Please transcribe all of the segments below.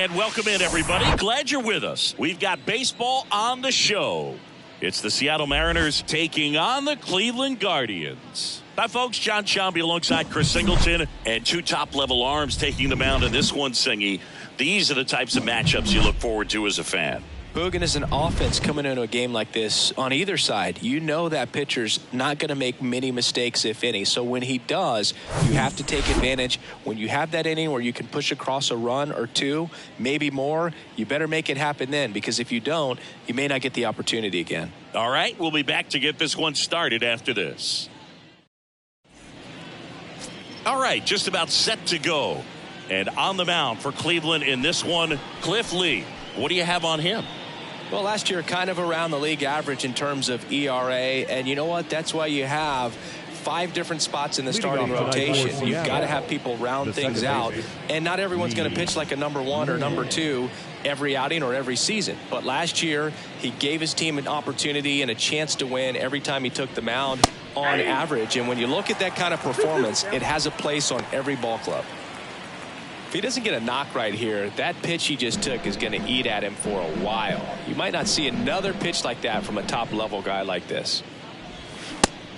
And welcome in, everybody. Glad you're with us. We've got baseball on the show. It's the Seattle Mariners taking on the Cleveland Guardians. Hi, folks. John Shambi alongside Chris Singleton, and two top-level arms taking the mound in this one, Singy. These are the types of matchups you look forward to as a fan. Boogan, is an offense coming into a game like this on either side. You know that pitcher's not going to make many mistakes, if any. So when he does, you have to take advantage. When you have that inning where you can push across a run or two, maybe more, you better make it happen then, because if you don't, you may not get the opportunity again. All right, we'll be back to get this one started after this. All right, just about set to go. And on the mound for Cleveland in this one, Cliff Lee. What do you have on him? Well, last year kind of around the league average in terms of ERA, and you know what? That's why you have 5 different spots in the starting rotation. You've got to have people round things out, and not everyone's going to pitch like a number 1 or number 2 every outing or every season. But last year, he gave his team an opportunity and a chance to win every time he took the mound on average. And when you look at that kind of performance, it has a place on every ball club. If he doesn't get a knock right here, that pitch he just took is going to eat at him for a while. You might not see another pitch like that from a top-level guy like this.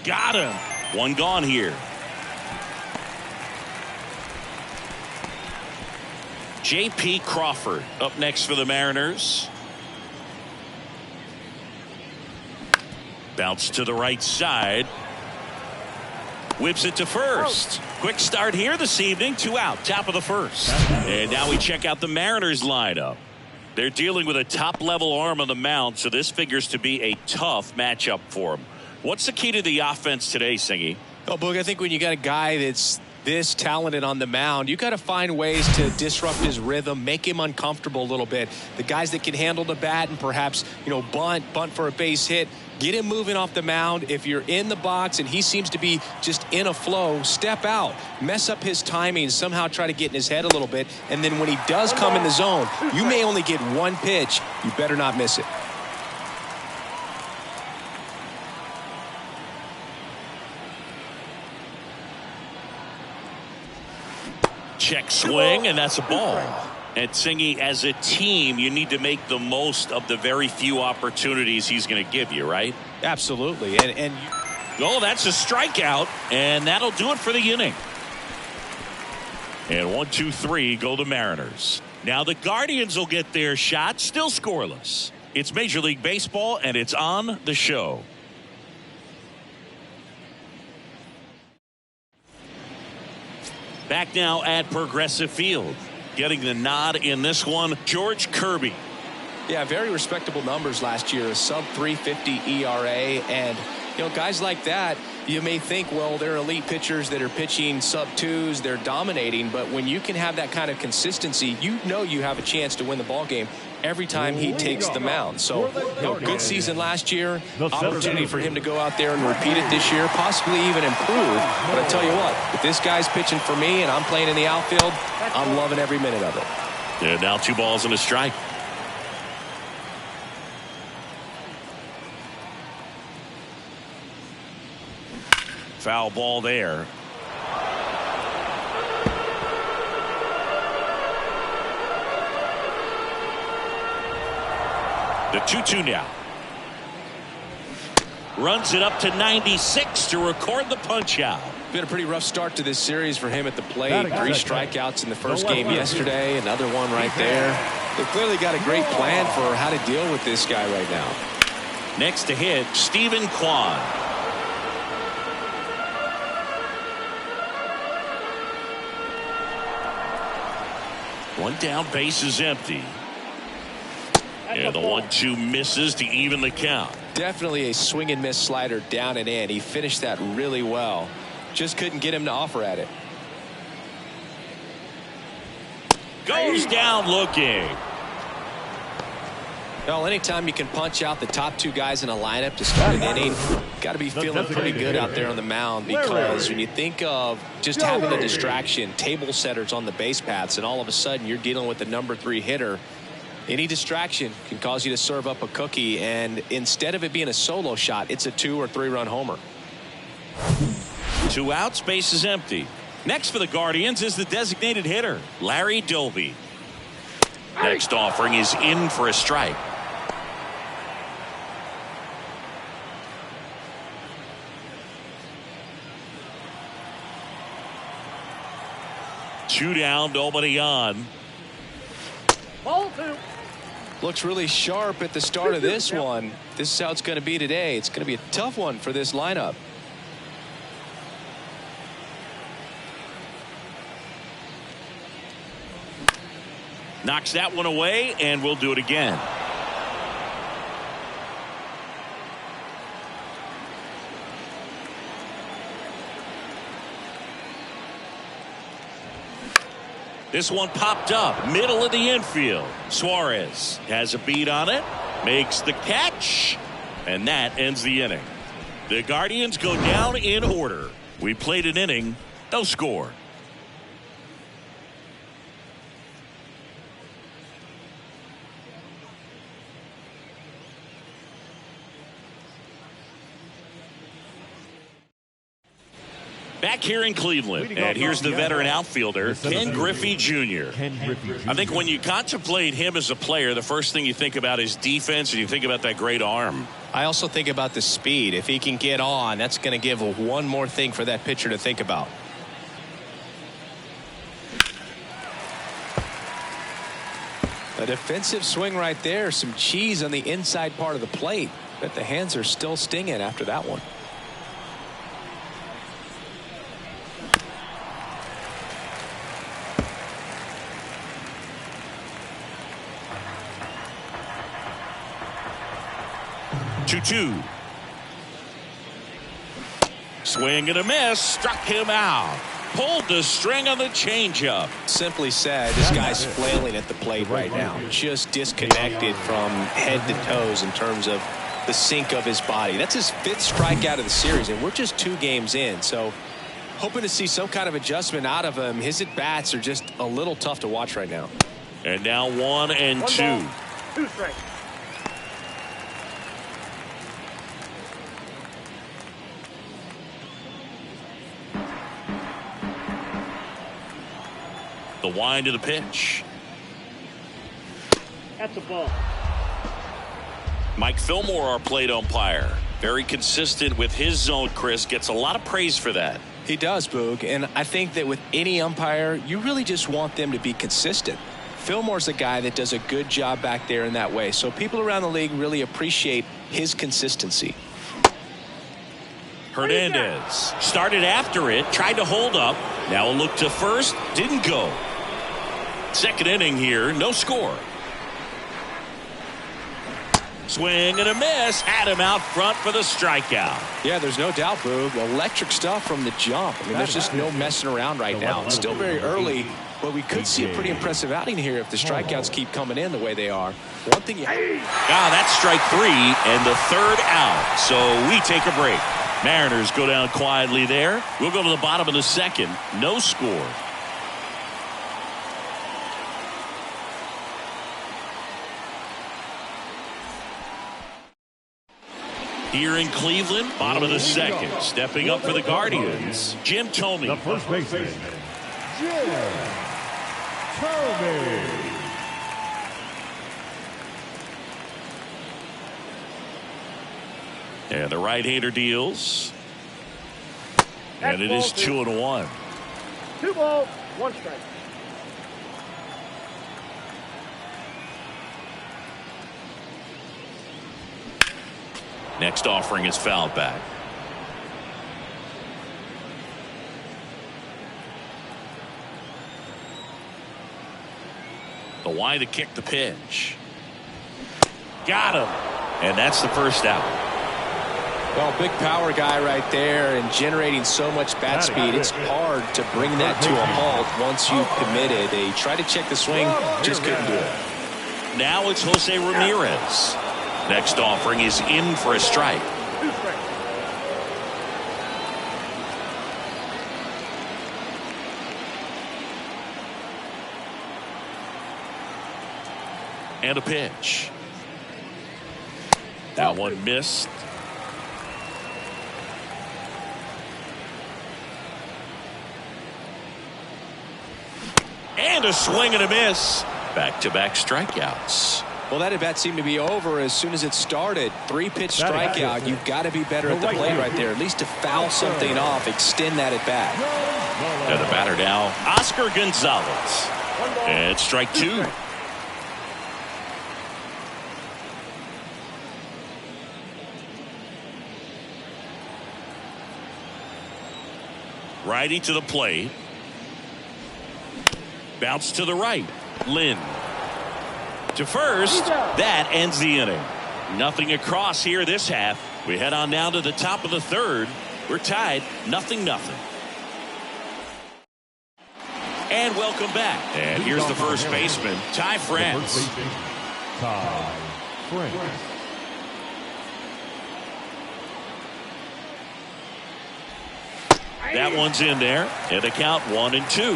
Got him. One gone here. J.P. Crawford up next for the Mariners. Bounce to the right side. Whips it to first. Quick start here this evening. 2 out, top of the first. And now we check out the Mariners lineup. They're dealing with a top-level arm on the mound, so this figures to be a tough matchup for them. What's the key to the offense today, Singy? Oh, Boog, I think when you got a guy that's this talented on the mound, you got to find ways to disrupt his rhythm, make him uncomfortable a little bit. The guys that can handle the bat and perhaps, bunt for a base hit, get him moving off the mound. If you're in the box and he seems to be just in a flow, step out, mess up his timing, somehow try to get in his head a little bit. And then when he does come in the zone, you may only get one pitch. You better not miss it. Check swing, and that's a ball. And Singy, as a team, you need to make the most of the very few opportunities he's going to give you, right? Absolutely. Oh, that's a strikeout, and that'll do it for the inning. And 1, 2, 3 go the Mariners. Now the Guardians will get their shot, still scoreless. It's Major League Baseball, and it's on the show. Back now at Progressive Field. Getting the nod in this one, George Kirby. Yeah, very respectable numbers last year. A sub-350 ERA. And, guys like that, you may think, well, they're elite pitchers that are pitching sub-2s. They're dominating. But when you can have that kind of consistency, you have a chance to win the ball game every time he takes the mound. So, good season last year. Opportunity for him to go out there and repeat it this year, possibly even improve. But I tell you what, if this guy's pitching for me and I'm playing in the outfield, I'm loving every minute of it. And now 2 balls and a strike. Foul ball there. The 2-2 now. Runs it up to 96 to record the punch out. Been a pretty rough start to this series for him at the plate. 3 strikeouts in the first game yesterday. Another one right there. They've clearly got a great plan for how to deal with this guy right now. Next to hit, Stephen Kwan. One down, base is empty. And the 1-2 misses to even the count. Definitely a swing and miss slider down and in. He finished that really well. Just couldn't get him to offer at it. Goes down looking. Well, anytime you can punch out the top 2 guys in a lineup to start an inning, got to be feeling pretty good out there on the mound, because when you think of just having a distraction, table setters on the base paths, and all of a sudden you're dealing with the number 3 hitter, any distraction can cause you to serve up a cookie, and instead of it being a solo shot, it's a 2 or 3 run homer. 2 outs, base is empty. Next for the Guardians is the designated hitter, Larry Doby. Next offering is in for a strike. Two down, nobody on. Ball two. Looks really sharp at the start of this one. This is how it's going to be today. It's going to be a tough one for this lineup. Knocks that one away, and we'll do it again. This one popped up, middle of the infield. Suarez has a beat on it, makes the catch, and that ends the inning. The Guardians go down in order. We played an inning, no score. Back here in Cleveland, and here's the veteran outfielder, Ken Griffey Jr. I think when you contemplate him as a player, the first thing you think about is defense, and you think about that great arm. I also think about the speed. If he can get on, that's going to give one more thing for that pitcher to think about. A defensive swing right there. Some cheese on the inside part of the plate. But the hands are still stinging after that one. Two. Swing and a miss. Struck him out. Pulled the string on the changeup. Simply said, this guy's flailing at the plate right now. Just disconnected from head to toes in terms of the sink of his body. That's his 5th strikeout of the series, and we're just 2 games in. So hoping to see some kind of adjustment out of him. His at-bats are just a little tough to watch right now. And now 1 and 2. 2 strikes. The wind of the pitch. That's a ball. Mike Fillmore, our plate umpire. Very consistent with his zone, Chris. Gets a lot of praise for that. He does, Boog. And I think that with any umpire, you really just want them to be consistent. Fillmore's a guy that does a good job back there in that way. So people around the league really appreciate his consistency. Hernandez started after it, tried to hold up. Now a look to first, didn't go. Second inning here, no score. Swing and a miss, had him out front for the strikeout. Yeah, there's no doubt, Boog. Electric stuff from the jump. I mean, there's just no messing around right now. It's still very early, but we could see a pretty impressive outing here if the strikeouts keep coming in the way they are. One thing you... That's strike 3 and the 3rd out. So we take a break. Mariners go down quietly there. We'll go to the bottom of the 2nd. No score. Here in Cleveland, bottom of the 2nd. Stepping up for the Guardians, Jim Thome. The first baseman, Jim Thome. And the right-hander deals. And it is 2-1. 2 balls, 1 strike. Next offering is fouled back. The wind to kick the pitch. Got him. And that's the first out. Well, big power guy right there and generating so much bat speed. It's hard to bring that to a halt once you've committed. They tried to check the swing, just couldn't do it. Now it's Jose Ramirez. Next offering is in for a strike. 2 strikes. And a pitch. That one missed. And a swing and a miss. Back-to-back strikeouts. Well, that at bat seemed to be over as soon as it started. 3-pitch strikeout. You've got to be better at the plate right there, at least to foul something off, extend that at bat. And the batter now, Oscar Gonzalez. And strike 2. Righty to the plate. Bounce to the right. Lynn. To first. That ends the inning. Nothing across here this half. We head on down to the top of the third. We're tied 0-0. And welcome back. And here's the first baseman, Ty France. Ty France. That one's in there. And the count 1-2.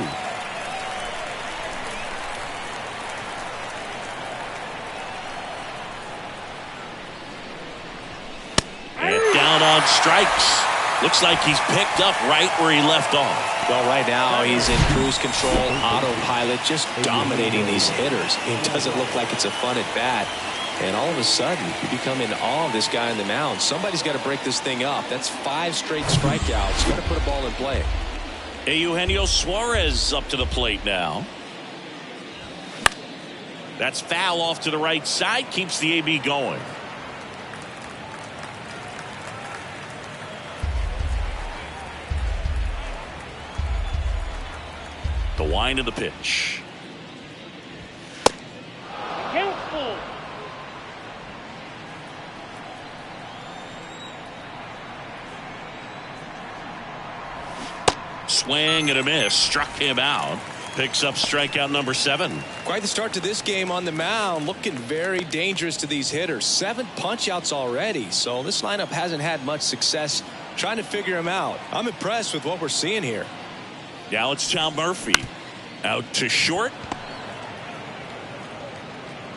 And down on strikes. Looks like he's picked up right where he left off. Well, right now he's in cruise control, autopilot, just dominating these hitters. It doesn't look like it's a fun at bat. And all of a sudden, you become in awe of this guy on the mound. Somebody's got to break this thing up. That's 5 straight strikeouts. Got to put a ball in play. Eugenio Suarez up to the plate now. That's foul off to the right side. Keeps the AB going. The wind of the pitch. Countful. Swing and a miss. Struck him out. Picks up strikeout number 7. Quite the start to this game on the mound. Looking very dangerous to these hitters. 7 punch-outs already. So this lineup hasn't had much success trying to figure him out. I'm impressed with what we're seeing here. Now it's Tom Murphy. Out to short.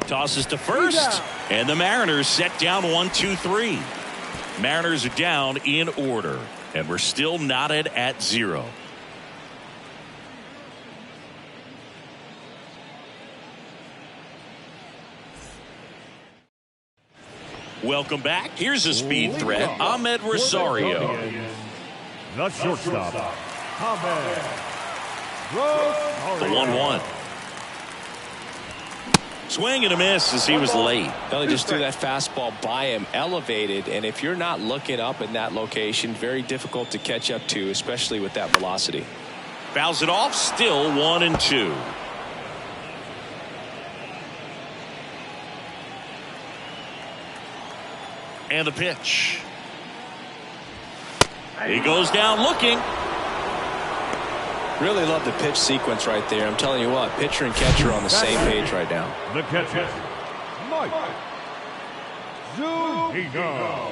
Tosses to first. And the Mariners set down 1-2-3. Mariners are down in order. And we're still knotted at 0. Welcome back. Here's a speed threat. Ahmed Rosario. The shortstop. Ahmed. The 1-1. Swing and a miss as he was late. Well, he just threw that fastball by him, elevated, and if you're not looking up in that location, very difficult to catch up to, especially with that velocity. Fouls it off, still 1-2. And the pitch. He goes down looking. Really love the pitch sequence right there. I'm telling you what, pitcher and catcher on the same page right now. The catcher, Mike Zuniga.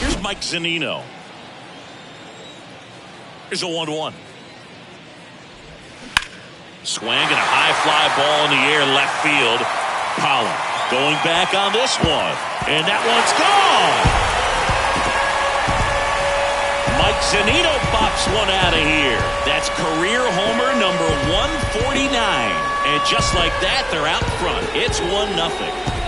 Here's Mike Zunino. Here's a 1-1. Swing and a high fly ball in the air left field. Pollock going back on this one. And that one's gone. Mike Zunino pops one out of here. That's career homer number 149. And just like that, they're out front. It's 1-0.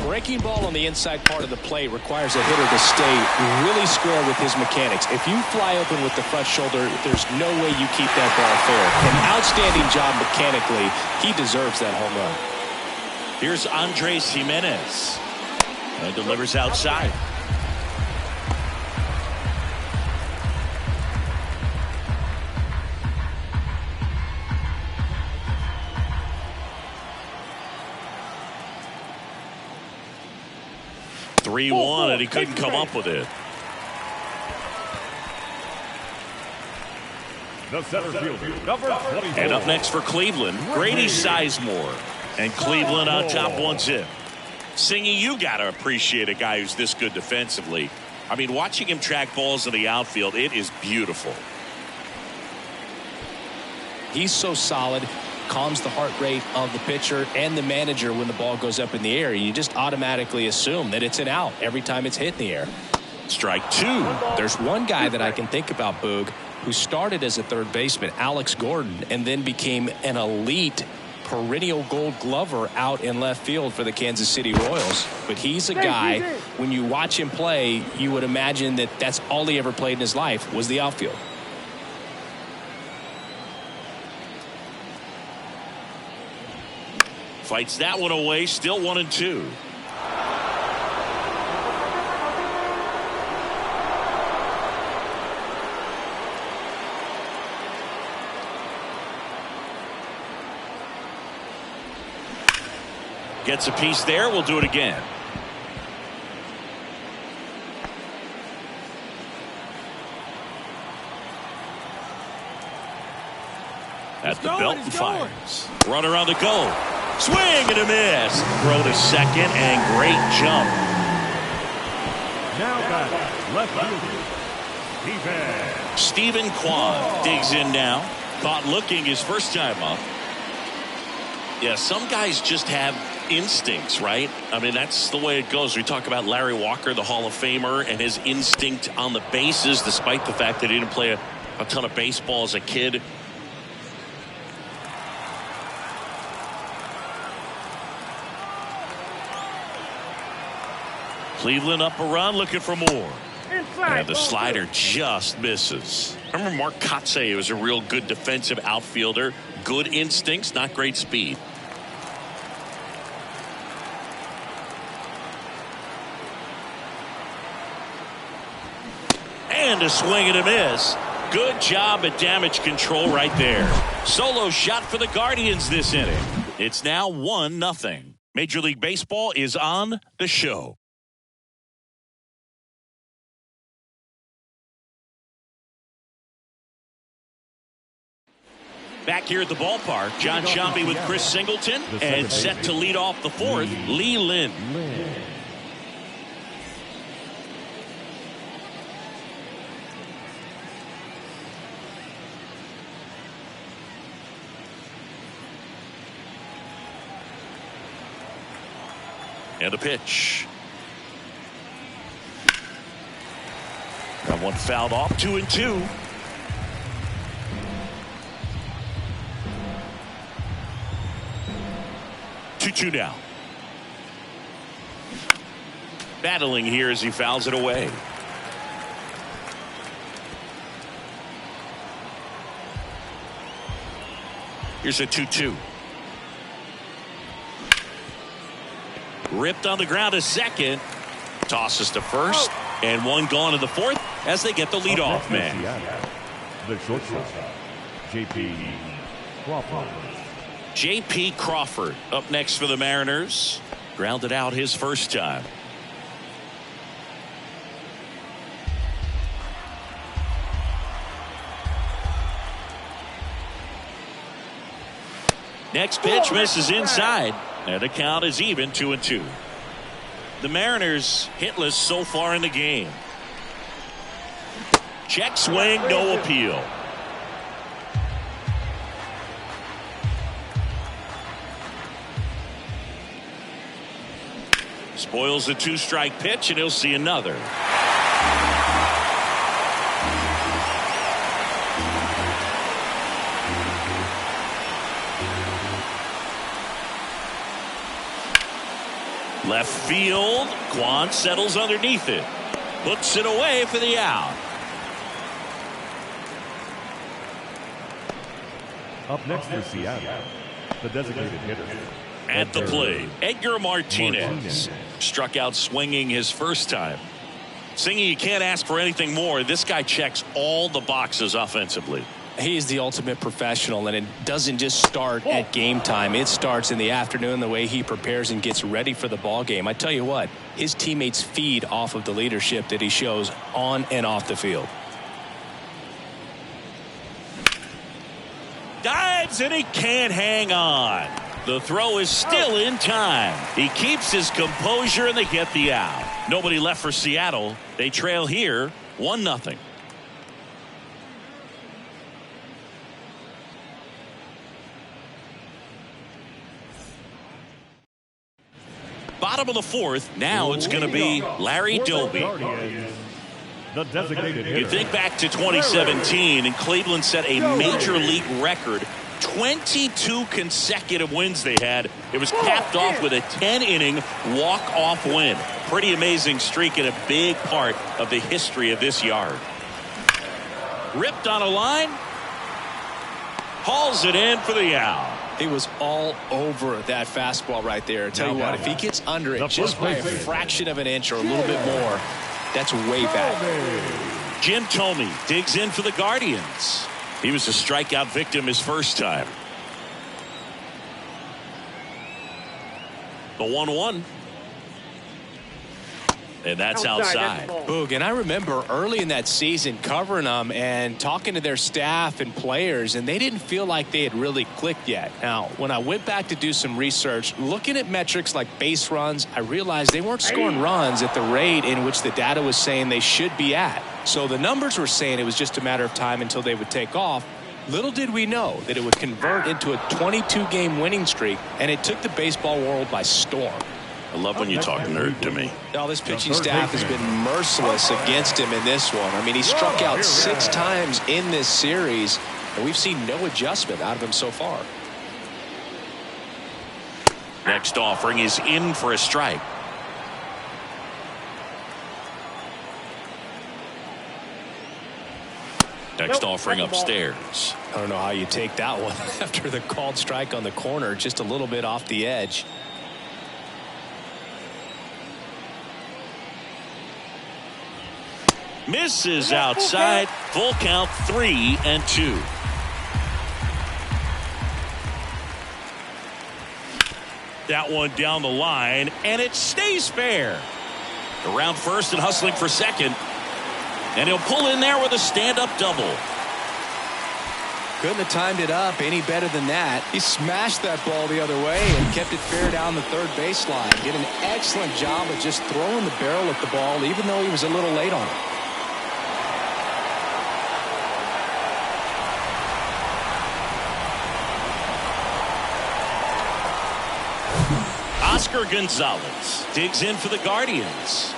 Breaking ball on the inside part of the plate requires a hitter to stay really square with his mechanics. If you fly open with the front shoulder, there's no way you keep that ball fair. An outstanding job mechanically. He deserves that home run. Here's Andres Jimenez. And delivers outside. (3-1) and he couldn't come up with it. The center fielder, number 24. And up next for Cleveland, Grady Sizemore. And Cleveland on top 1-0. Singy, you got to appreciate a guy who's this good defensively. I mean, watching him track balls in the outfield, it is beautiful. He's so solid, calms the heart rate of the pitcher and the manager when the ball goes up in the air. You just automatically assume that it's an out every time it's hit in the air. Strike two. There's one guy that I can think about, Boog, who started as a third baseman, Alex Gordon, and then became an elite perennial gold glover out in left field for the Kansas City Royals. But he's a guy, when you watch him play, you would imagine that that's all he ever played in his life was the outfield. Fights that one away, still 1-2. Gets a piece there. We'll do it again. At the belt and fires. Runner on the go. Swing and a miss. Throw to second and great jump. Now back, left fielder, Stephen Kwan digs in now. Caught looking his first time up. Yeah, some guys just have instincts, right? I mean, that's the way it goes. We talk about Larry Walker, the Hall of Famer, and his instinct on the bases, despite the fact that he didn't play a ton of baseball as a kid. Cleveland up a run, looking for more. And the slider just misses. Remember Mark Kotsay was a real good defensive outfielder. Good instincts, not great speed. And a swing and a miss. Good job at damage control right there. Solo shot for the Guardians this inning. It's now 1-0. Major League Baseball is on the show. Back here at the ballpark, John Sciambi with Chris Singleton, and set to lead off the fourth, Lee Lin. And a pitch. Got one fouled off, 2-2. Two now. Battling here as he fouls it away. Here's a 2-2. Ripped on the ground to second. Tosses to first. And one gone in the fourth as they get the leadoff man. the shortstop, J.P. Crawford. J.P. Crawford up next for the Mariners. Grounded out his first time. Next pitch misses inside, and the count is even 2-2. The Mariners hitless so far in the game. Check swing, no appeal. Spoils the two-strike pitch, and he'll see another. Left field, Kwan settles underneath it. Puts it away for the out. Up next for Seattle, the designated hitter. At the plate, Edgar Martinez. Struck out swinging his first time. Singy, you can't ask for anything more. This guy checks all the boxes offensively. He's the ultimate professional, and it doesn't just start at game time. It starts in the afternoon, the way he prepares and gets ready for the ball game. I tell you what, his teammates feed off of the leadership that he shows on and off the field. Dives, and he can't hang on. The throw is still in time. He keeps his composure, and they get the out. Nobody left for Seattle. They trail here 1-0. Bottom of the fourth. Now it's going to be Larry Doby. The designated hitter. You think back to 2017, and Cleveland set a major league record. 22 consecutive wins they had. It was capped off with a 10-inning walk-off win. Pretty amazing streak and a big part of the history of this yard. Ripped on a line. Hauls it in for the out. He was all over that fastball right there. I tell you what, if he gets under it just by a fraction of an inch or a little bit more, that's way back. Jim Thome digs in for the Guardians. He was a strikeout victim his first time. The 1-1. And that's outside. Boog, and I remember early in that season covering them and talking to their staff and players, and they didn't feel like they had really clicked yet. Now, when I went back to do some research, looking at metrics like base runs, I realized they weren't scoring runs at the rate in which the data was saying they should be at. So the numbers were saying it was just a matter of time until they would take off. Little did we know that it would convert into a 22-game winning streak, and it took the baseball world by storm. I love when you talk nerd to me. Now, this pitching staff has been merciless against him in this one. I mean, he struck out 6 times in this series, and we've seen no adjustment out of him so far. Next offering is in for a strike. Next offering upstairs. I don't know how you take that one after the called strike on the corner, just a little bit off the edge. Misses outside. Full count, 3-2. That one down the line, and it stays fair. Around first and hustling for second. And he'll pull in there with a stand-up double. Couldn't have timed it up any better than that. He smashed that ball the other way and kept it fair down the third baseline. Did an excellent job of just throwing the barrel at the ball, even though he was a little late on it. Oscar Gonzalez digs in for the Guardians.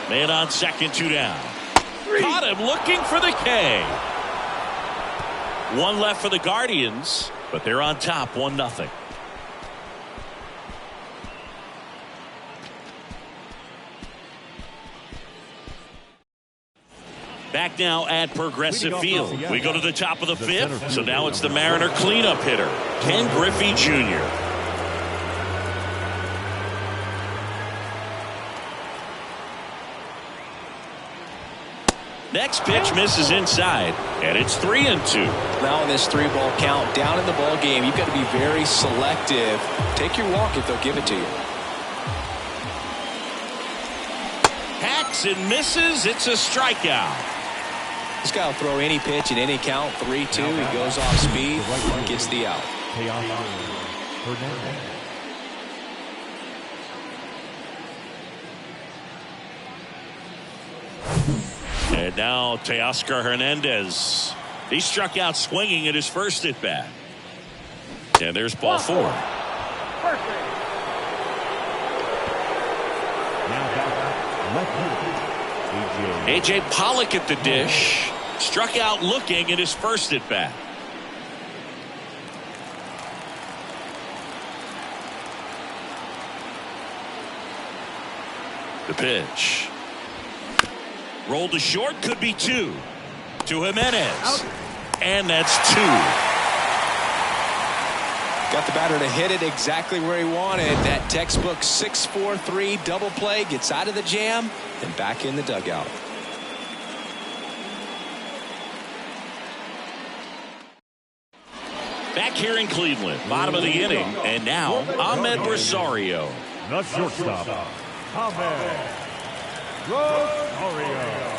Man on second, 2 down. Caught him looking for the K. 1 left for the Guardians, but they're on top, 1-0. Back now at Progressive Field. We go to the top of the 5th, so now it's the Mariner cleanup hitter, Ken Griffey Jr. Next pitch misses inside, and it's 3-2. Now in this 3-ball count, down in the ball game, you've got to be very selective. Take your walk if they'll give it to you. Hacks and misses. It's a strikeout. This guy will throw any pitch in any count. 3-2. He goes off speed, gets the out. And now Teoscar Hernandez. He struck out swinging at his first at bat. And there's ball 4. A.J. Pollock at the dish. Struck out looking at his first at bat. The pitch. Rolled to short, could be 2. To Jimenez. And that's 2. Got the batter to hit it exactly where he wanted. That textbook 6-4-3 double play, gets out of the jam and back in the dugout. Back here in Cleveland, bottom of the inning, and now Ahmed Rosario. The shortstop, Ahmed Rosario.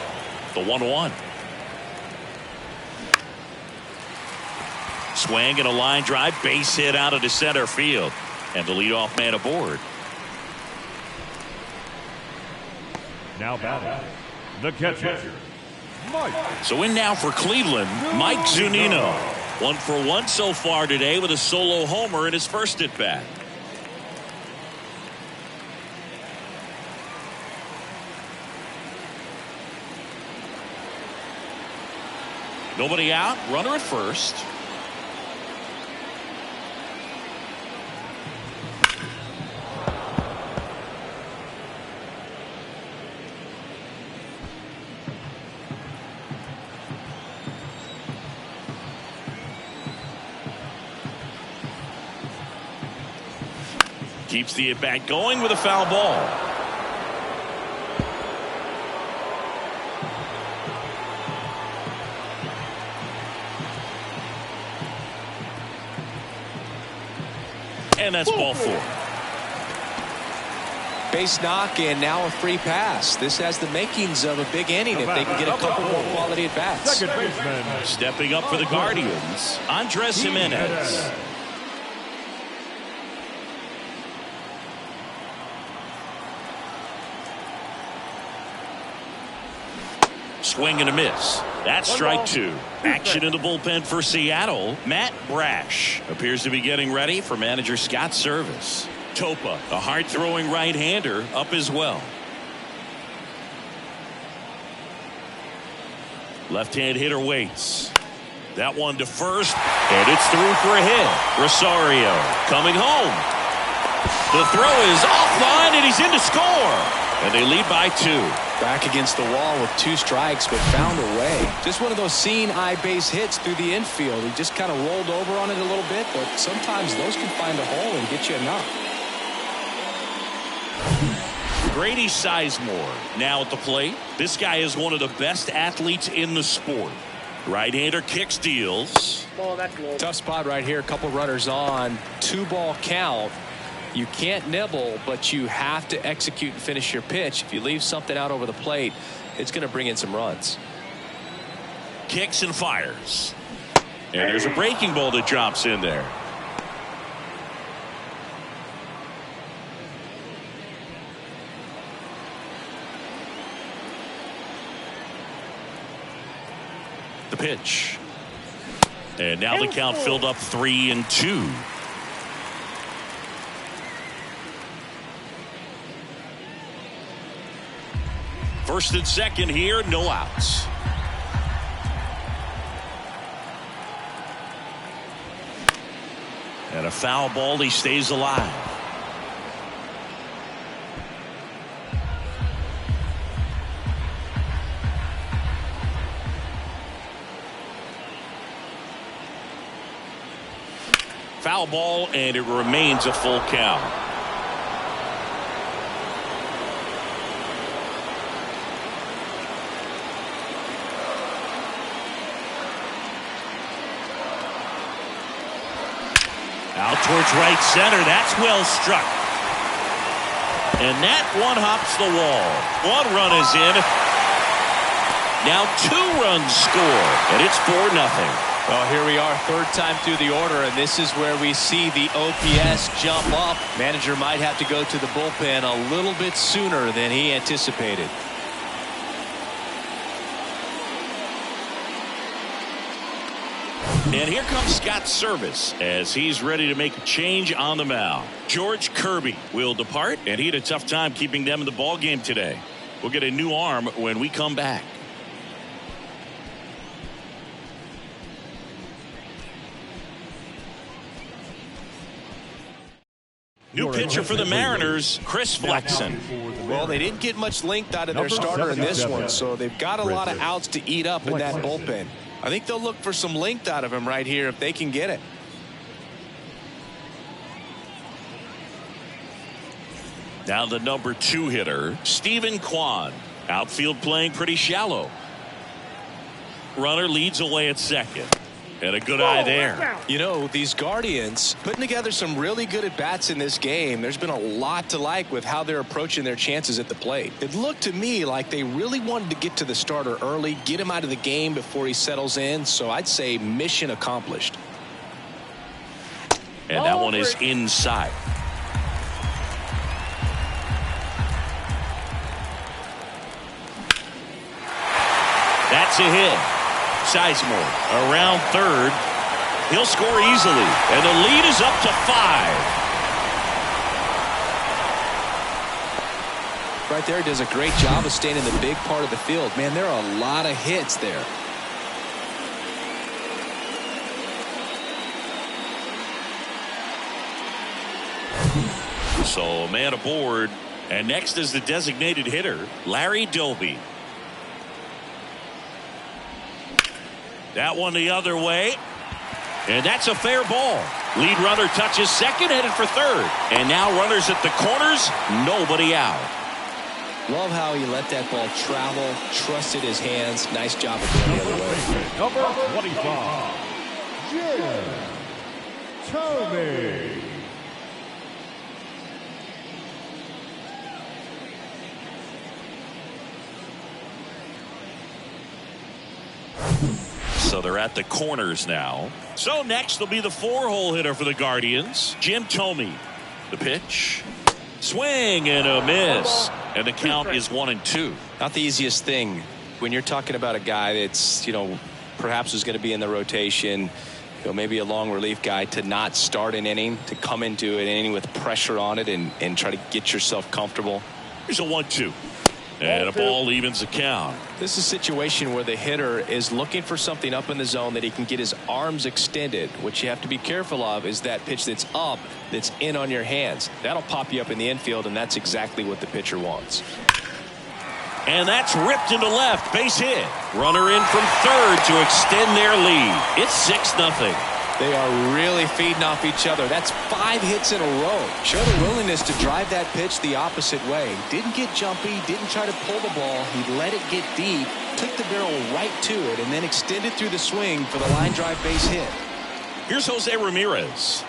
The 1-1. Swing and a line drive, base hit out into center field, and the leadoff man aboard. Now batting, the catcher, Mike. So in now for Cleveland, Mike Zunino. 1 for 1 so far today with a solo homer in his first at bat. Nobody out, runner at first. Keeps the at-bat going with a foul ball. And that's ball 4. Base knock and now a free pass. This has the makings of a big inning if they can get a couple more quality at bats. Second baseman. Stepping up for the Guardians, Andres Jimenez. Swing and a miss. That's strike 2. Action in the bullpen for Seattle. Matt Brash appears to be getting ready for manager Scott Servais. Topa, a hard-throwing right-hander, up as well. Left-hand hitter waits. That one to first, and it's through for a hit. Rosario coming home. The throw is offline, and he's in to score. And they lead by 2. Back against the wall with 2 strikes, but found a way. Just one of those seeing eye base hits through the infield. He just kind of rolled over on it a little bit, but sometimes those can find a hole and get you enough. Grady Sizemore now at the plate. This guy is one of the best athletes in the sport. Right-hander kick steals. Ball, that's low. Tough spot right here. A couple runners on. 2-ball count. You can't nibble, but you have to execute and finish your pitch. If you leave something out over the plate, it's going to bring in some runs. Kicks and fires. And there's a breaking ball that drops in there. The pitch. And now the count filled up 3-2. First and second here, no outs. And a foul ball, he stays alive. Foul ball, and it remains a full count. Out towards right center. That's well struck. And that one hops the wall. 1 run is in. Now 2 runs score. And it's 4-0. Well, here we are, 3rd time through the order, and this is where we see the OPS jump up. Manager might have to go to the bullpen a little bit sooner than he anticipated. And here comes Scott Servais as he's ready to make a change on the mound. George Kirby will depart, and he had a tough time keeping them in the ball game today. We'll get a new arm when we come back. New pitcher for the Mariners, Chris Flexen. Well, they didn't get much length out of their starter in this one, so they've got a lot of outs to eat up in that bullpen. I think they'll look for some length out of him right here if they can get it. Now the number 2 hitter, Stephen Kwan. Outfield playing pretty shallow. Runner leads away at second. And a good eye there. You know, these Guardians putting together some really good at-bats in this game. There's been a lot to like with how they're approaching their chances at the plate. It looked to me like they really wanted to get to the starter early, get him out of the game before he settles in. So I'd say mission accomplished. And that one is inside. That's a hit. Sizemore around third. He'll score easily, and the lead is up to 5. Right there, does a great job of staying in the big part of the field. Man, there are a lot of hits there. So a man aboard, and next is the designated hitter, Larry Doby. That one the other way, and that's a fair ball. Lead runner touches second, headed for third, and now runners at the corners, nobody out. Love how he let that ball travel, trusted his hands. Nice job of going the other way. Number 25, Jim Tomey. So they're at the corners now. So next will be the 4-hole hitter for the Guardians, Jim Tomey. The pitch. Swing and a miss. And the count is 1-2. Not the easiest thing when you're talking about a guy that's, perhaps is going to be in the rotation, maybe a long relief guy, to not start an inning, to come into an inning with pressure on it and try to get yourself comfortable. Here's a 1-2. And a ball evens the count. This is a situation where the hitter is looking for something up in the zone that he can get his arms extended. What you have to be careful of is that pitch that's up, that's in on your hands. That'll pop you up in the infield, and that's exactly what the pitcher wants. And that's ripped into left. Base hit. Runner in from third to extend their lead. It's 6-0. They are really feeding off each other. That's 5 hits in a row. Showed a willingness to drive that pitch the opposite way. Didn't get jumpy, didn't try to pull the ball. He let it get deep, took the barrel right to it, and then extended through the swing for the line drive base hit. Here's Jose Ramirez.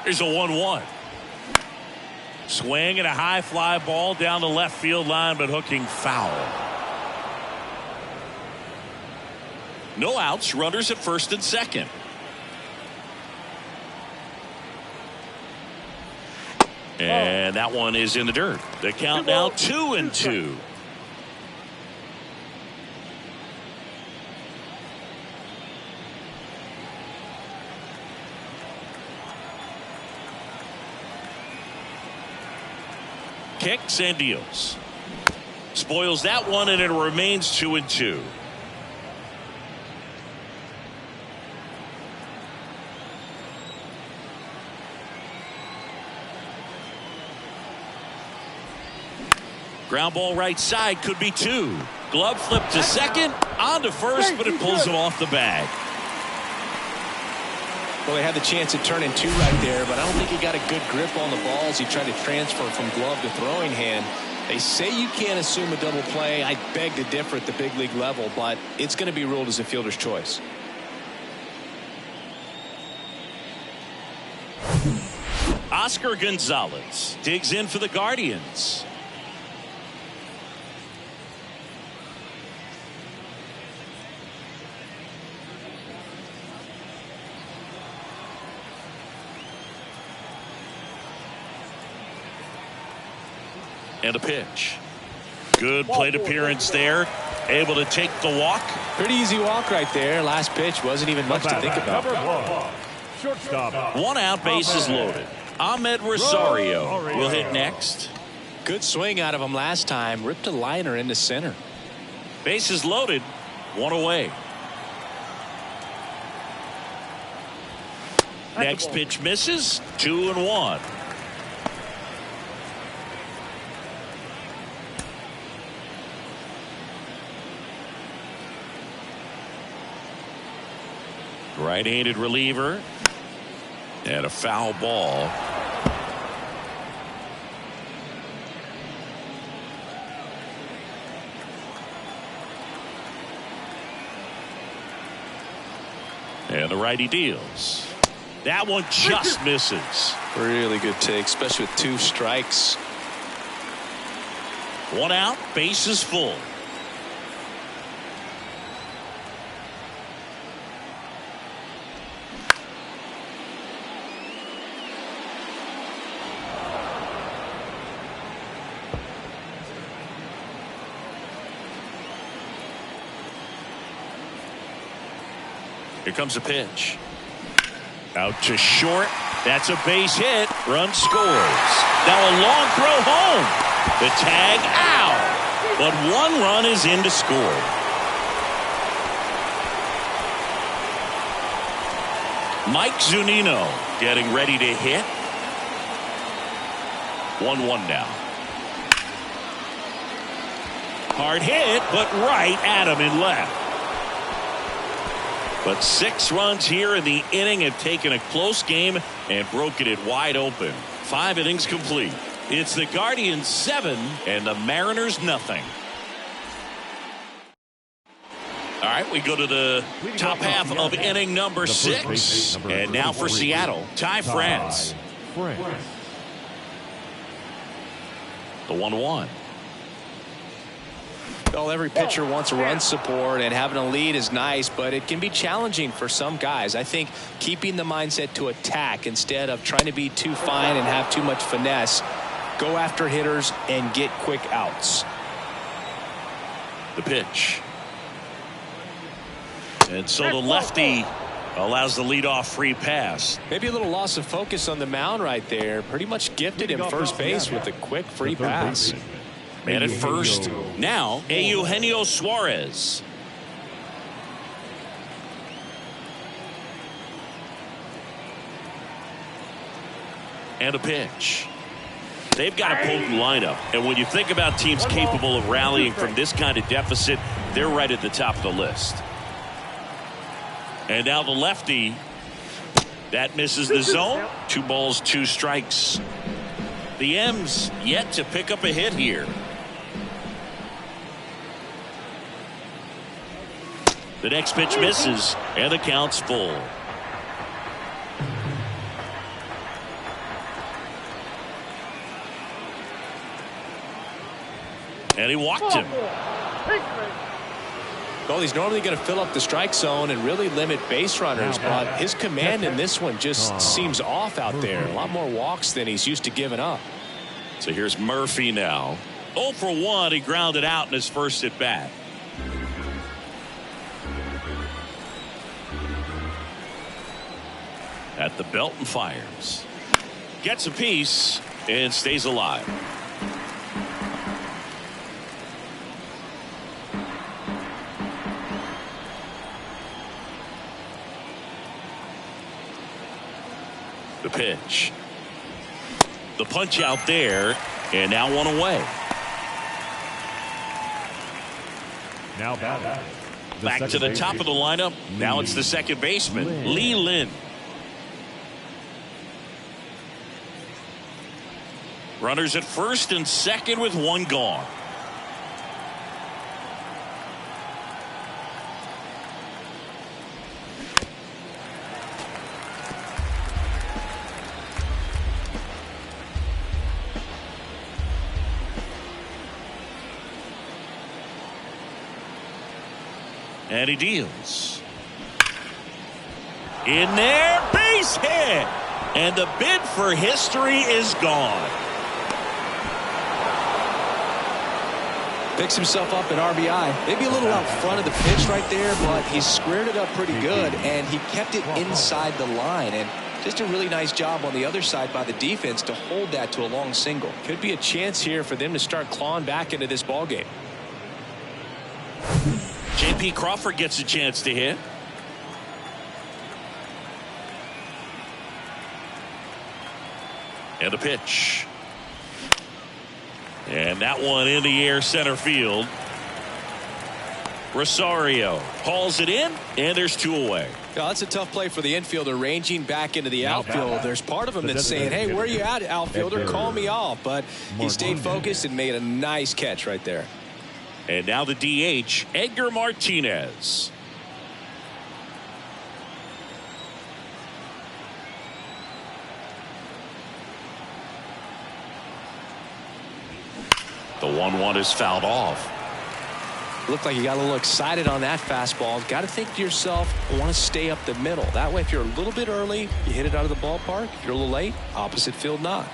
Here's a 1-1. Swing and a high fly ball down the left field line, but hooking foul. No outs, runners at first and second. And that one is in the dirt. The count now 2-2. Kicks and deals. Spoils that one, and it remains 2-2. Ground ball right side, could be 2. Glove flip to second, on to first, but it pulls him off the bag. Well, they had the chance at turning 2 right there, but I don't think he got a good grip on the ball as he tried to transfer from glove to throwing hand. They say you can't assume a double play. I beg to differ at the big league level, but it's going to be ruled as a fielder's choice. Oscar Gonzalez digs in for the Guardians. And a pitch. Good plate appearance there. Able to take the walk. Pretty easy walk right there. Last pitch wasn't even much to think about. Shortstop. 1 out, bases loaded. Ahmed Rosario will hit next. Good swing out of him last time. Ripped a liner into center. Bases loaded. 1 away. Next pitch misses. 2-1. Right-handed reliever. And a foul ball. And the righty deals. That one just misses. Really good take, especially with 2 strikes. 1 out, bases full. Here comes a pitch. Out to short. That's a base hit. Run scores. Now a long throw home. The tag out. But one run is in to score. Mike Zunino getting ready to hit. 1-1 now. Hard hit, but right at him in left. But 6 runs here in the inning have taken a close game and broken it wide open. 5 innings complete. It's the Guardians 7 and the Mariners nothing. All right, we go to the top half of inning number 6. And now for Seattle, Ty France. The 1-1. Well, every pitcher wants run support, and having a lead is nice, but it can be challenging for some guys. I think keeping the mindset to attack instead of trying to be too fine and have too much finesse. Go after hitters and get quick outs. The pitch. And so the lefty allows the leadoff free pass. Maybe a little loss of focus on the mound right there. Pretty much gifted him first base with a quick free pass. And at first, now, Eugenio Suarez. And a pitch. They've got a potent lineup. And when you think about teams capable of rallying from this kind of deficit, they're right at the top of the list. And now the lefty. That misses the zone. 2 balls, 2 strikes. The M's yet to pick up a hit here. The next pitch misses, and the count's full. And he walked him. Well, he's normally going to fill up the strike zone and really limit base runners, but his command in this one just seems off out there. A lot more walks than he's used to giving up. So here's Murphy now. 0 for 1. He grounded out in his first at bat. At the belt and fires. Gets a piece and stays alive. The pitch. The punch out there, and now 1 away. Now batting. Back to the top of the lineup. Now it's the second baseman, Lee Lin. Runners at first and second with 1 gone. And he deals. In there, base hit. And the bid for history is gone. Picks himself up at RBI. Maybe a little out front of the pitch right there, but he squared it up pretty good, and he kept it inside the line. And just a really nice job on the other side by the defense to hold that to a long single. Could be a chance here for them to start clawing back into this ballgame. J.P. Crawford gets a chance to hit. And a pitch. And that one in the air center field. Rosario hauls it in, and there's 2 away. Yeah, that's a tough play for the infielder, ranging back into the outfield. There's part of him that's saying, hey, where are you at, outfielder? Call me off. But he stayed focused and made a nice catch right there. And now the DH, Edgar Martinez. The 1-1 is fouled off. Looked like you got a little excited on that fastball. Got to think to yourself, I want to stay up the middle. That way, if you're a little bit early, you hit it out of the ballpark. If you're a little late, opposite field not.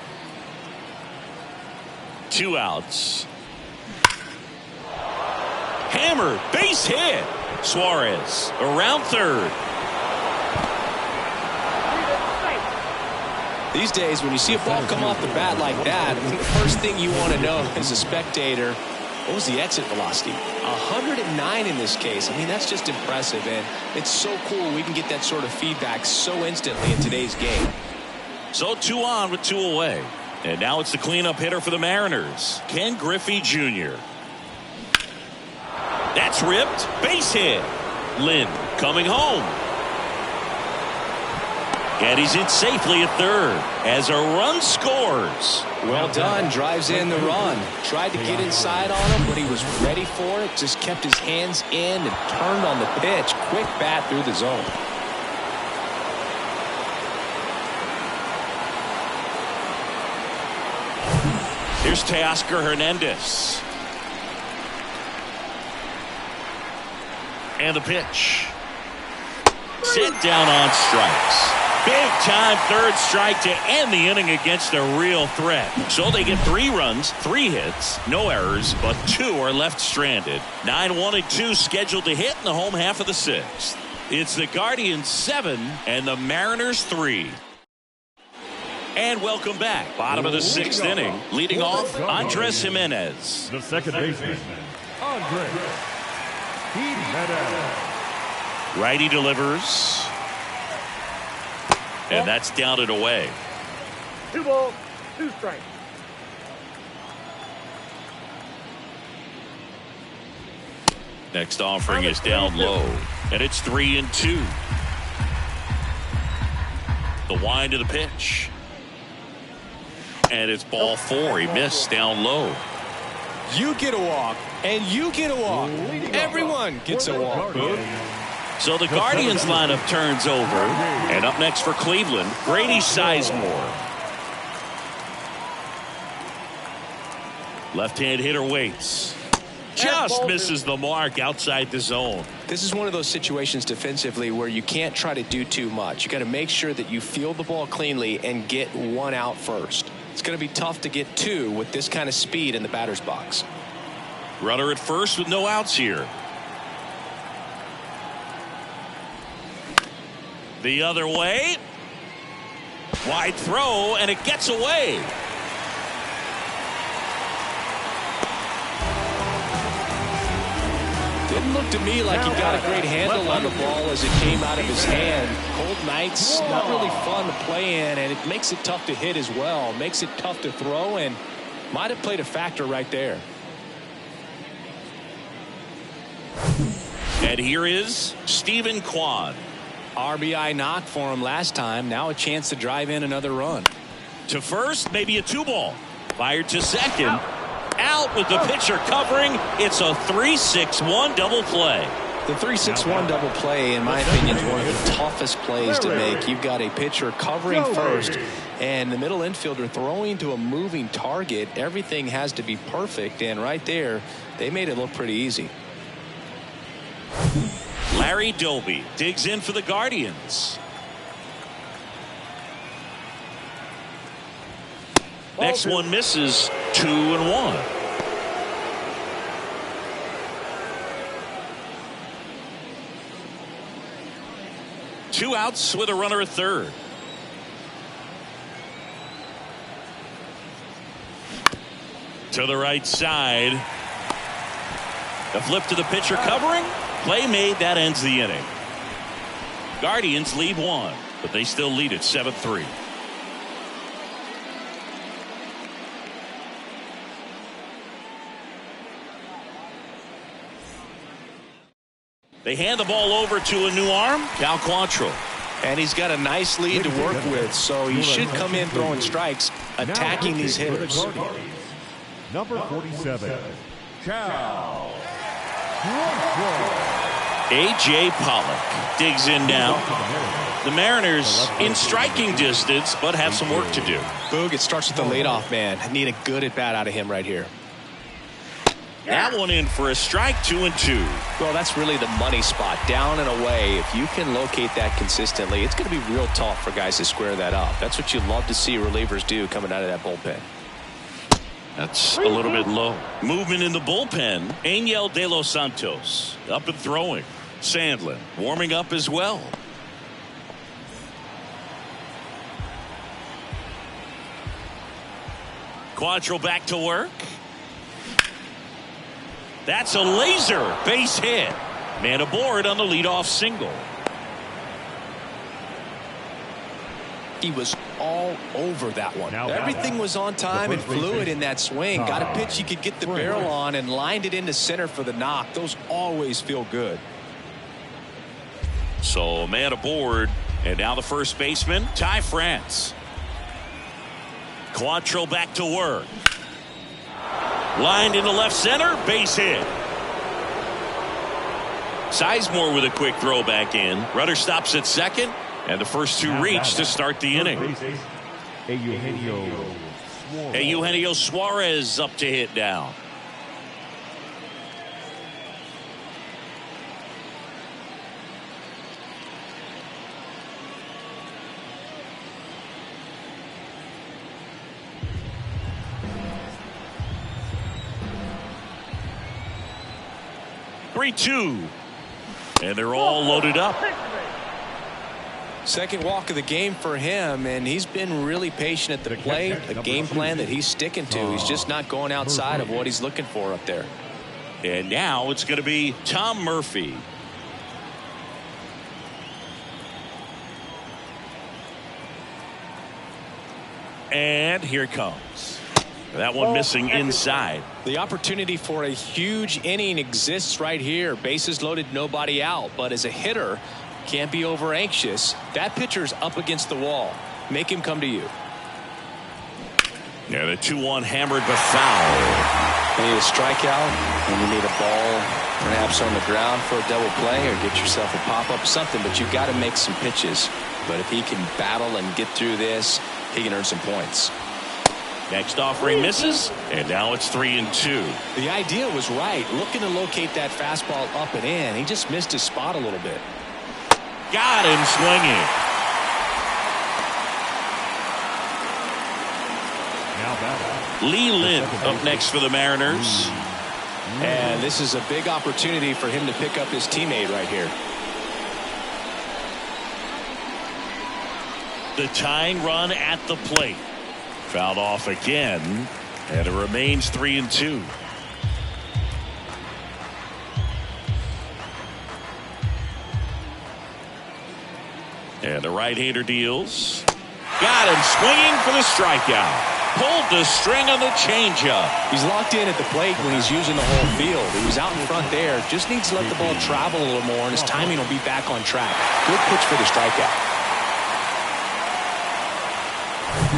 2 outs. Hammered, base hit. Suarez around third. These days, when you see a ball come off the bat like that, I mean, the first thing you want to know as a spectator, what was the exit velocity? 109 in this case. I mean, that's just impressive, and it's so cool we can get that sort of feedback so instantly in today's game. So 2 on with 2 away. And now it's the cleanup hitter for the Mariners, Ken Griffey Jr. That's ripped. Base hit. Lynn coming home. And he's in safely at third as a run scores. Well done. Drives in the run. Tried to get inside on him, but he was ready for it. Just kept his hands in and turned on the pitch. Quick bat through the zone. Here's Teoscar Hernandez. And the pitch. Sent down on strikes. Big time third strike to end the inning against a real threat. So they get 3 runs, 3 hits, no errors, but 2 are left stranded. 9-1-2 scheduled to hit in the home half of the 6th. It's the Guardians 7 and the Mariners 3. And welcome back. Bottom of the 6th inning. Leading off, Andres Jimenez. The second baseman, Andres Jimenez. Righty delivers. And that's down and away. 2 balls, 2 strikes. Next offering is down low. And it's 3-2. The wind of the pitch. And it's ball 4. He missed down low. You get a walk, and you get a walk. Everyone gets a walk. So the Guardians lineup turns over. And up next for Cleveland, Grady Sizemore. Left-hand hitter waits. Just misses the mark outside the zone. This is one of those situations defensively where you can't try to do too much. You got to make sure that you field the ball cleanly and get 1 out first. It's going to be tough to get 2 with this kind of speed in the batter's box. Runner at first with no outs here. The other way. Wide throw, and it gets away. Didn't look to me like he got a great handle on the ball as it came out of his hand. Cold nights, not really fun to play in, and it makes it tough to hit as well. Makes it tough to throw, and might have played a factor right there. And here is Stephen Kwan. RBI knock for him last time. Now a chance to drive in another run. To first, maybe a 2-ball. Fired to second. Out with the pitcher covering. It's a 3-6-1 double play. The 3-6-1 double play, in my opinion, is one of the toughest plays to make. You've got a pitcher covering first and the middle infielder throwing to a moving target. Everything has to be perfect, and right there, they made it look pretty easy. Larry Doby digs in for the Guardians. Next one misses. 2-1. Two outs with a runner at third. To the right side. A flip to the pitcher covering. Play made. That ends the inning. Guardians lead 1, but they still lead it 7-3. They hand the ball over to a new arm, Cal Quantrill. And he's got a nice lead to work with, so he should come in throwing strikes, attacking these hitters. Number 47, Cal. A.J. Pollock digs in now. The Mariners in striking distance, but have some work to do. Boog, it starts with the leadoff man. Need a good at-bat out of him right here. That one in for a strike. 2-2. Well, that's really the money spot, down and away. If you can locate that consistently, it's going to be real tough for guys to square that up. That's what you love to see relievers do coming out of that bullpen. That's a little bit low. Movement in the bullpen. Angel De Los Santos up and throwing. Sandlin warming up as well. Quantrill back to work. That's a laser base hit. Man aboard on the leadoff single. He was all over that one. Everything was on time and fluid in that swing. Got a pitch he could get the barrel on and lined it into center for the knock. Those always feel good. So man aboard, and now the first baseman, Ty France. Quantrill back to work. Lined into left center, base hit. Sizemore with a quick throw back in. Runner stops at second, and the first two reach to start the inning. Eugenio Suarez up to hit now. Three-two, and they're all loaded up. Second walk of the game for him, and he's been really patient at the plate. A game plan that he's sticking to. He's just not going outside of what he's looking for up there. And now it's going to be Tom Murphy. And here it comes. That one missing inside. The opportunity for a huge inning exists right here. Bases loaded, nobody out. But as a hitter, can't be over anxious. That pitcher's up against the wall. Make him come to you. Yeah, the 2-1 hammered but foul. You need a strikeout, and you need a ball perhaps on the ground for a double play, or get yourself a pop-up, something. But you've got to make some pitches. But if he can battle and get through this, he can earn some points. Next offering misses, and now it's 3-2. The idea was right, looking to locate that fastball up and in. He just missed his spot a little bit. Got him swinging. Lee Lynn up next for the Mariners. And this is a big opportunity for him to pick up his teammate right here. The tying run at the plate. Fouled off again, and it remains 3-2. And the right-hander deals. Got him swinging for the strikeout. Pulled the string on the changeup. He's locked in at the plate when he's using the whole field. He was out in front there. Just needs to let the ball travel a little more, and his timing will be back on track. Good pitch for the strikeout.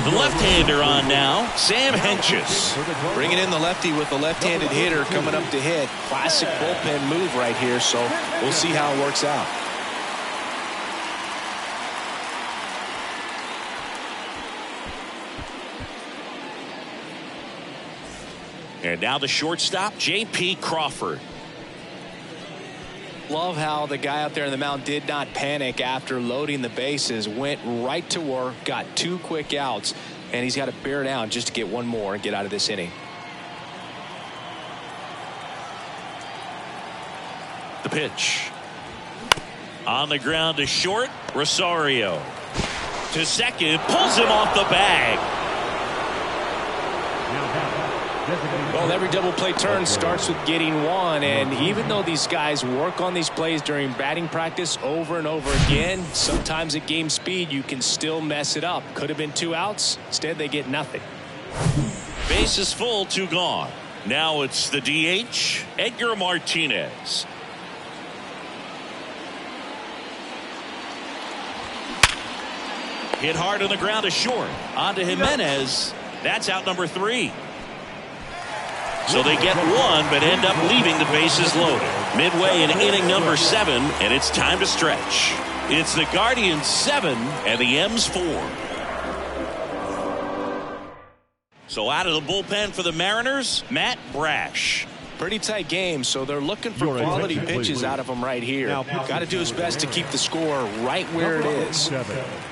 The left-hander on now, Sam Hentges. Bringing in the lefty with the left-handed hitter coming up to hit. Classic bullpen move right here, so we'll see how it works out. And now the shortstop, J.P. Crawford. Love how the guy out there in the mound did not panic after loading the bases. Went right to work, got 2 quick outs, and he's got to bear down just to get one more and get out of this inning. The pitch. On the ground to short, Rosario. To second, pulls him off the bag. Well, every double play turn starts with getting one, and even though these guys work on these plays during batting practice over and over again, sometimes at game speed you can still mess it up. Could have been 2 outs. Instead, they get nothing. Base is full, 2 gone. Now it's the DH, Edgar Martinez. Hit hard on the ground to short. On to Jimenez. That's out number 3. So they get one, but end up leaving the bases loaded. Midway in inning number 7, and it's time to stretch. It's the Guardians 7 and the M's 4. So out of the bullpen for the Mariners, Matt Brash. Pretty tight game, so they're looking for quality pitches out of him right here. Got to do his best to keep the score right where it is.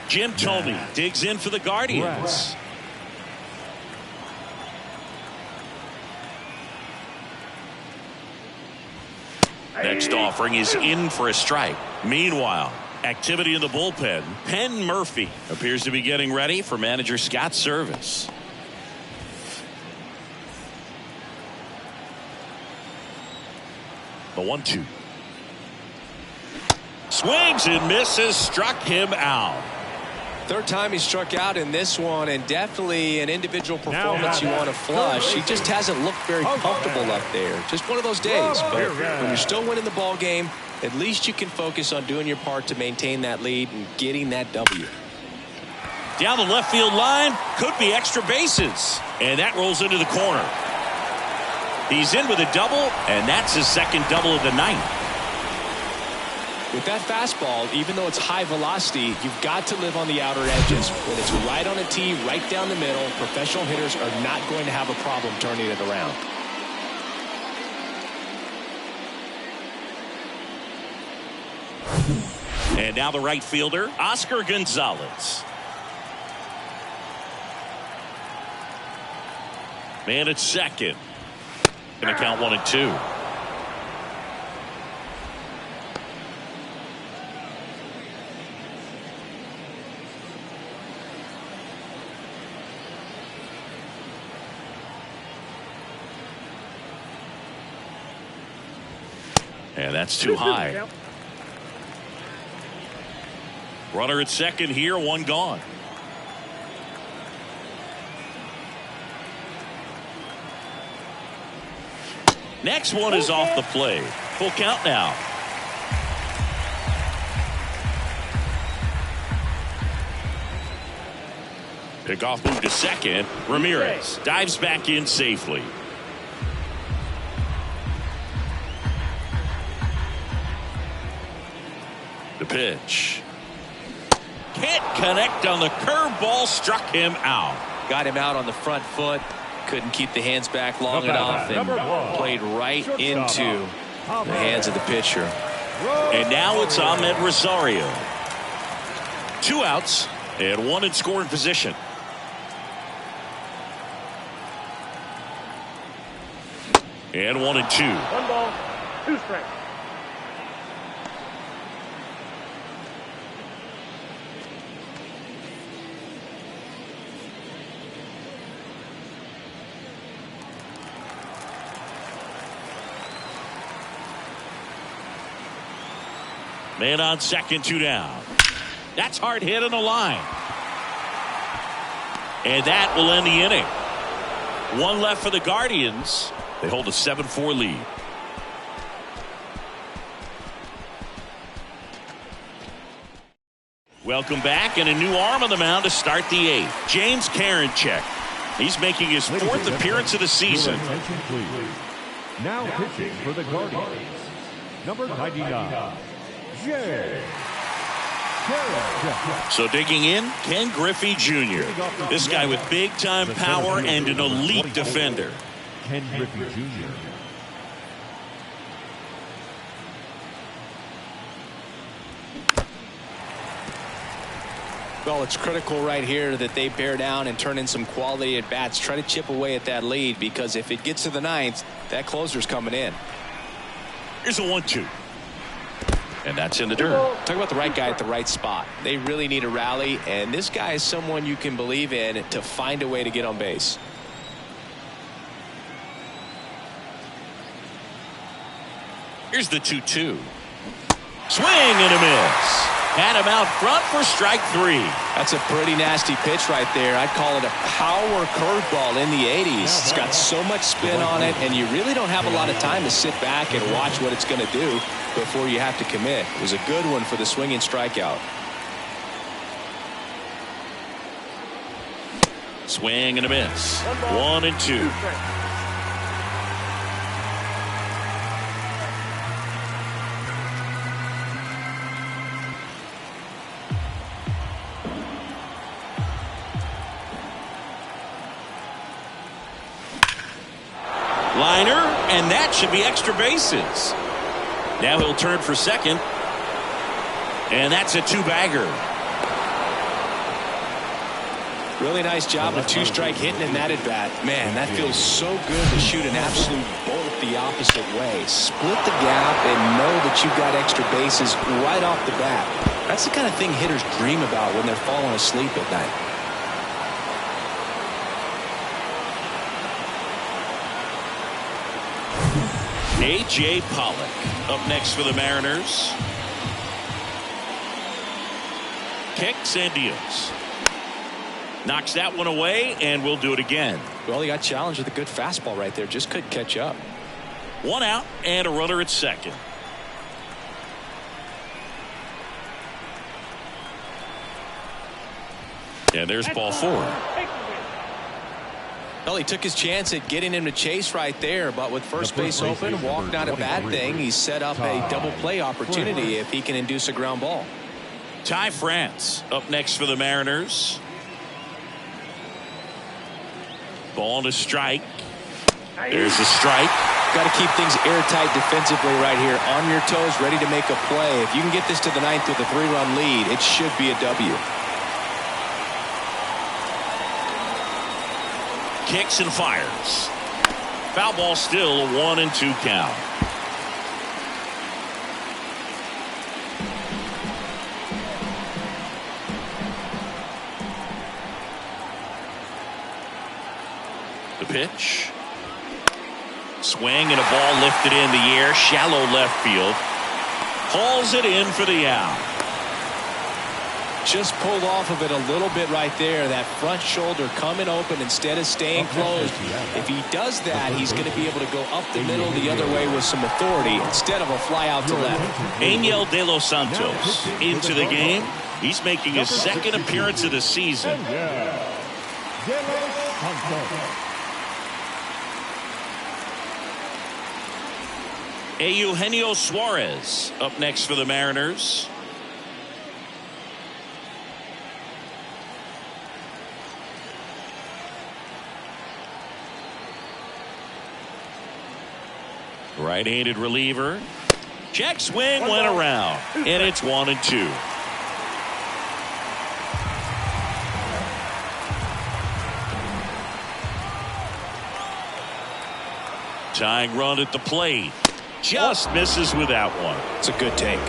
Jim Thome digs in for the Guardians. Next offering is in for a strike. Meanwhile, activity in the bullpen. Penn Murphy appears to be getting ready for manager Scott's service. The 1-2. Swings and misses, struck him out. Third time he struck out in this one, and definitely an individual performance you want to flush. He just hasn't looked very comfortable up there. Just one of those days. But when you're still winning the ball game, at least you can focus on doing your part to maintain that lead and getting that W. Down the left field line, could be extra bases. And that rolls into the corner. He's in with a double, and that's his second double of the night. With that fastball, even though it's high velocity, you've got to live on the outer edges. When it's right on a tee, right down the middle, professional hitters are not going to have a problem turning it around. And now the right fielder, Oscar Gonzalez. Man at second. Going to count 1-2. And that's too high. Runner at second here, one gone. Next one is off the plate. Full count now. Pickoff move to second. Ramirez dives back in safely. The pitch. Can't connect on the curveball, struck him out. Got him out on the front foot. Couldn't keep the hands back long enough and played right into the hands of the pitcher. And now it's Ahmed Rosario. 2 outs and 1 in scoring position. And 1-2. 1 ball, 2 strikes. Man on second, 2 down. That's hard hit on the line. And that will end the inning. 1 left for the Guardians. They hold a 7-4 lead. Welcome back, and a new arm on the mound to start the 8th. James Karinchak. He's making his 4th appearance of the season. Now pitching for the Guardians, number 99. So digging in, Ken Griffey Jr. This guy with big-time power and an elite defender. Ken Griffey Jr. Well, it's critical right here that they bear down and turn in some quality at bats. Try to chip away at that lead, because if it gets to the 9th, that closer's coming in. Here's a 1-2. And that's in the dirt. Talk about the right guy at the right spot. They really need a rally, and this guy is someone you can believe in to find a way to get on base. Here's the 2-2. Swing and a miss. Had him out front for strike 3. That's a pretty nasty pitch right there. I'd call it a power curveball in the 80s. It's got so much spin on it, and you really don't have a lot of time to sit back and watch what it's going to do before you have to commit. It was a good one for the swinging strikeout. Swing and a miss. 1-2. Liner, and that should be extra bases. Now he'll turn for second. And that's a 2-bagger. Really nice job of 2-strike hitting in that at bat. Man, that feels so good to shoot an absolute bolt the opposite way. Split the gap and know that you've got extra bases right off the bat. That's the kind of thing hitters dream about when they're falling asleep at night. A.J. Pollock up next for the Mariners. Kicks and deals. Knocks that one away, and we'll do it again. Well, he got challenged with a good fastball right there. Just couldn't catch up. One out and a runner at second. And there's ball 4. Well, he took his chance at getting him to chase right there, but with first base open, walk not a bad thing. He set up a double play opportunity if he can induce a ground ball. Ty France up next for the Mariners. Ball to strike. There's a strike. Got to keep things airtight defensively right here. On your toes, ready to make a play. If you can get this to the 9th with a 3-run lead, it should be a W. Kicks and fires. Foul ball, still a 1-2 count. The pitch. Swing and a ball lifted in the air, shallow left field. Hauls it in for the out. Just pulled off of it a little bit right there. That front shoulder coming open instead of staying closed. If he does that, he's going to be able to go up the middle the other way with some authority instead of a fly out to left. Angel De Los Santos into the game. He's making his second appearance of the season. Eugenio Suarez up next for the Mariners. Right-handed reliever. Check swing, went around, and it's 1-2. Tying run at the plate. Just misses with that one. It's a good take.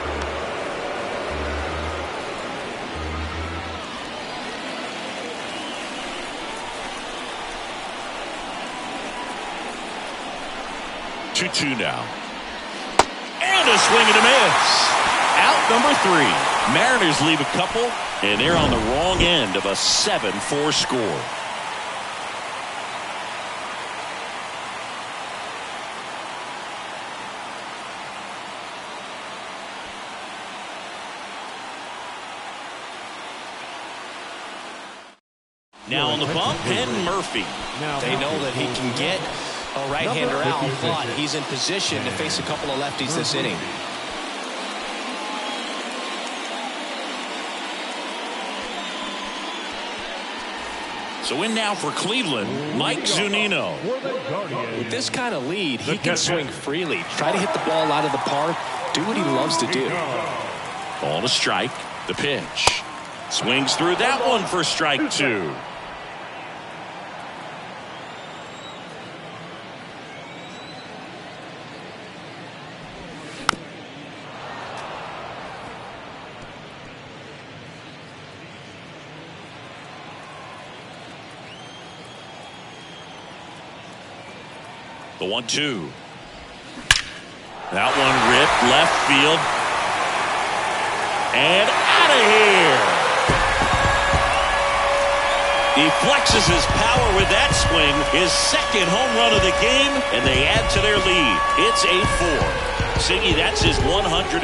Two now. And a swing and a miss. Out number 3. Mariners leave a couple, and they're on the wrong end of a 7-4 score. Now on the bump, Penn Murphy. They know that he can get a right-hander out, but he's in position to face a couple of lefties this inning. So in now for Cleveland, Mike Zunino. With this kind of lead, he can swing freely. Try to hit the ball out of the park. Do what he loves to do. Ball to strike. The pitch. Swings through that one for strike 2. The 1-2. That one ripped left field. And out of here. He flexes his power with that swing. His second home run of the game, and they add to their lead. It's 8-4. Siggy, that's his 150th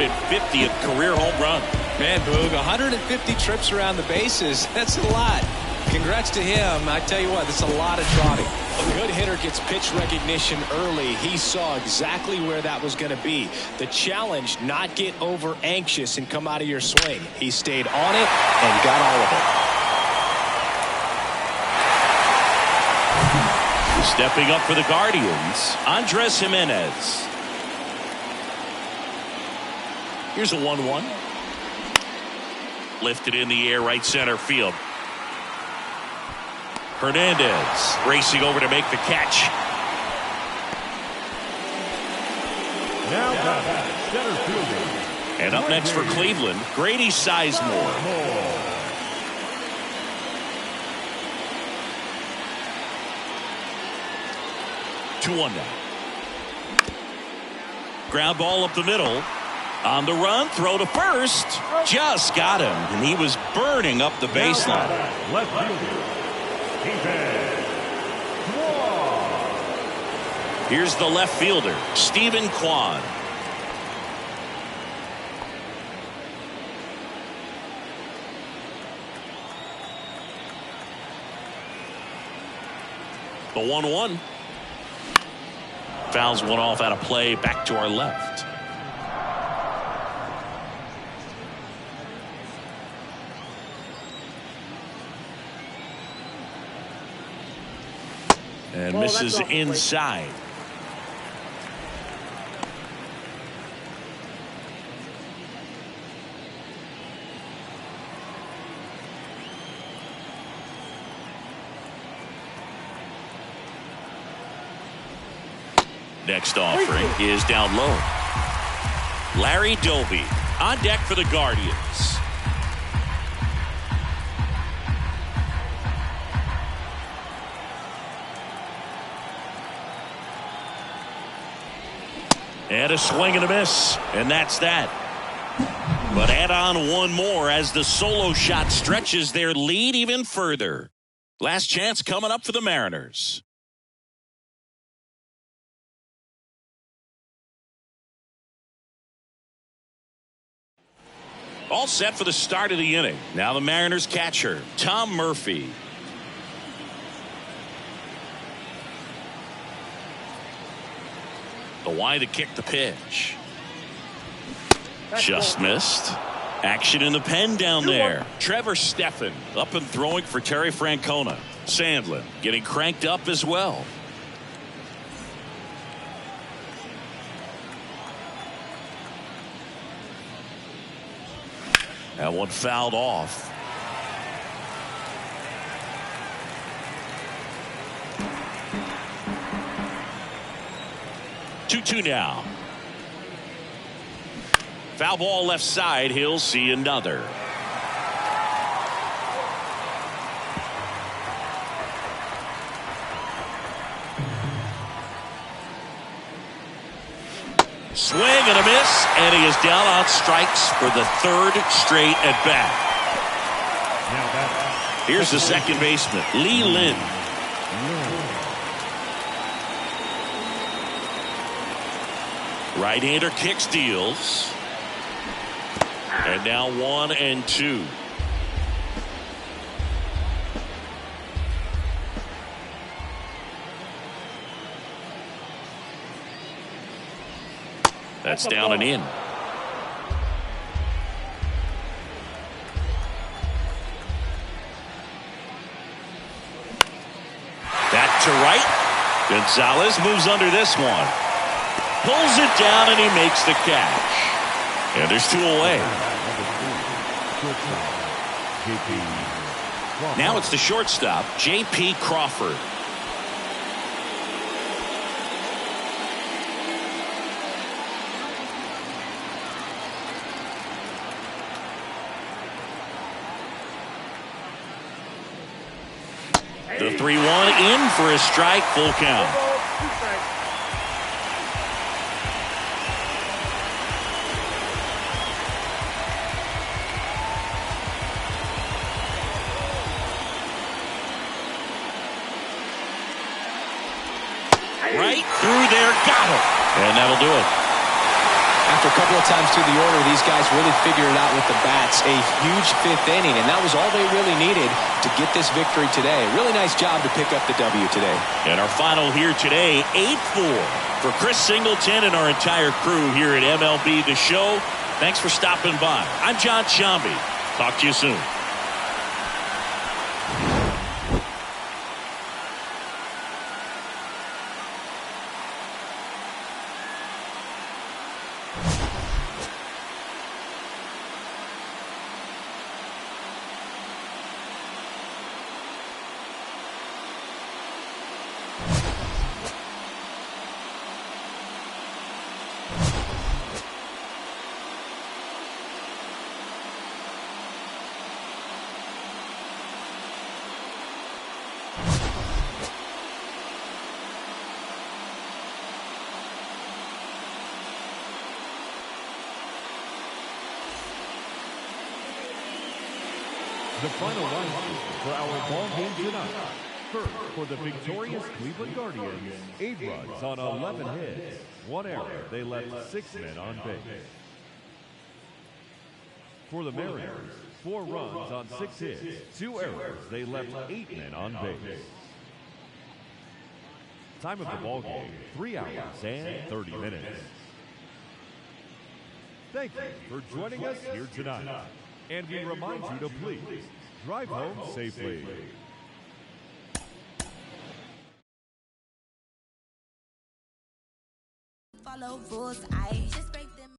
career home run. Man, Boog, 150 trips around the bases. That's a lot. Congrats to him. I tell you what, that's a lot of trotting. A good hitter gets pitch recognition early. He saw exactly where that was going to be. The challenge, not get over anxious and come out of your swing. He stayed on it and got all of it. Stepping up for the Guardians, Andres Jimenez. Here's a 1-1. Lifted in the air, right center field. Hernandez racing over to make the catch. Now center fielder. And up next for Cleveland, Grady Sizemore. 2-1 now. Ground ball up the middle. On the run, throw to first. Just got him, and he was burning up the baseline. Left fielder. Here's the left fielder, Stephen Kwan. The 1-1. Fouls one off out of play, back to our left. And misses inside. Next offering is down low. Larry Doby on deck for the Guardians. And a swing and a miss, and that's that. But add on one more as the solo shot stretches their lead even further. Last chance coming up for the Mariners. All set for the start of the inning. Now the Mariners catcher, Tom Murphy. The wide to kick the pitch. Just missed. Action in the pen down there. Trevor Stephan up and throwing for Terry Francona. Sandlin getting cranked up as well. That one fouled off. Two now. Foul ball left side. He'll see another. Swing and a miss, and he is down on strikes for the third straight at bat. Here's the second baseman, Lee Lin. Right-hander kick steals. And now 1-2. That's down and in. Back to right. Gonzalez moves under this one. Pulls it down and he makes the catch. And there's two away. Now it's the shortstop, J.P. Crawford. The 3-1 in for a strike, full count. Right through there, got it. And that'll do it. After a couple of times through the order, these guys really figured it out with the bats. A huge fifth inning, and that was all they really needed to get this victory today. Really nice job to pick up the W today. And our final here today, 8-4 for Chris Singleton and our entire crew here at MLB The Show. Thanks for stopping by. I'm John Shambi. Talk to you soon. The final line for our ball game tonight. First, for the victorious Cleveland Guardians, 8 runs on 11 hits, 1 error. They left 6 men on base. For the Mariners, 4 runs on 6 hits, 2 errors. They left 8 men on base. Time of the ball game, 3 hours and 30 minutes. Thank you for joining us here tonight. And we remind you to please drive home safely. Follow rules, I just break them.